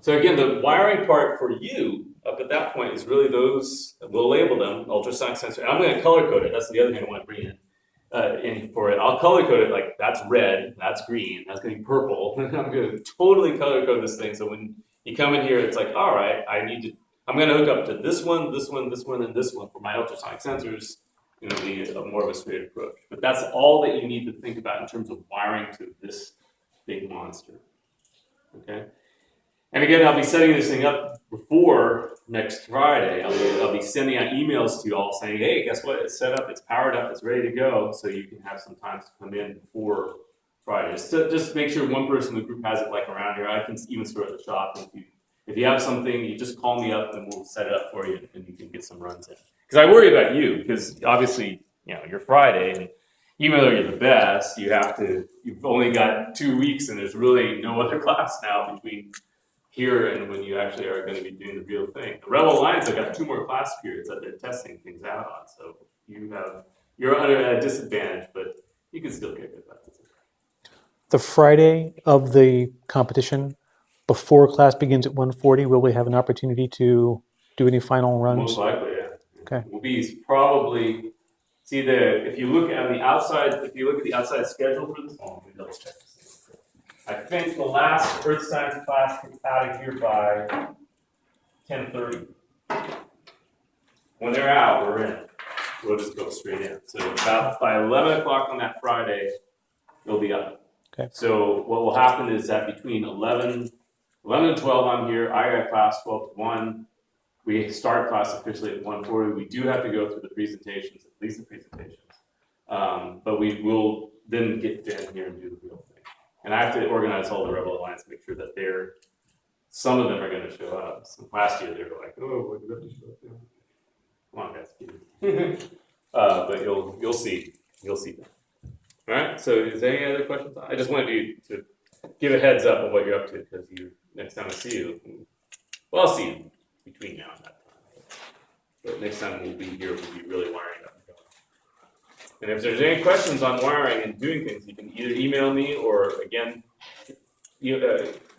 So again, the wiring part for you up at that point is really those, we'll label them ultrasonic sensor. I'm going to color code it. That's the other thing I want to bring in for it. I'll color code it like that's red, that's green, that's going to be purple. I'm going to totally color code this thing. So when you come in here, it's like, all right, I'm going to hook up to this one, this one, this one, and this one for my ultrasonic sensors. It'll be more of a straight approach. But that's all that you need to think about in terms of wiring to this big monster. Okay? And again, I'll be setting this thing up before next Friday. I'll be sending out emails to you all saying, hey, guess what? It's set up, it's powered up, it's ready to go. So you can have some time to come in before Friday. Just make sure one person in the group has it like around here. I can even store it at the shop. If you have something, you just call me up and we'll set it up for you and you can get some runs in. Because I worry about you, because obviously, you're Friday, and even though you're the best, you've only got 2 weeks and there's really no other class now between here and when you actually are going to be doing the real thing. The Rebel Alliance have got 2 more class periods that they're testing things out on, so you're under a disadvantage, but you can still get good classes. The Friday of the competition, before class begins at 1:40, will we have an opportunity to do any final runs? Most likely, yeah. Okay. Will be probably if you look at the outside schedule for this, let me double check this. I think the last Earth Science class gets out of here by 10:30. When they're out, we're in. We'll just go straight in. So about by 11 o'clock on that Friday, they'll be up. Okay. So what will happen is that between 11 and 12, I'm here. I got class 12 to 1. We start class officially at 1:40. We do have to go through the presentations, at least the presentations. But we will then get down here and do the real thing. And I have to organize all the Rebel Alliance, make sure that some of them are going to show up. So last year they were like, oh, we have to show up. Come on, guys. But you'll see. You'll see them. All right. So is there any other questions? I just wanted you to give a heads up of what you're up to, because next time I see you, well, I'll see you between now and that time. But next time we'll be here, we'll be really wiring up. And if there's any questions on wiring and doing things, you can either email me or, again,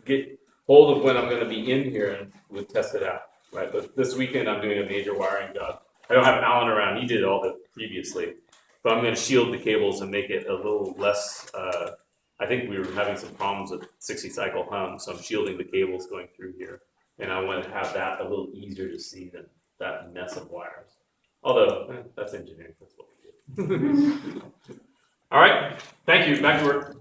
get hold of when I'm going to be in here and we'll test it out. Right? But this weekend I'm doing a major wiring job. I don't have Alan around. He did all that previously. But I'm going to shield the cables and make it a little less. I think we were having some problems with 60 cycle hum, so I'm shielding the cables going through here. And I want to have that a little easier to see than that mess of wires. Although, that's engineering, that's what we do. All right, thank you, back to work.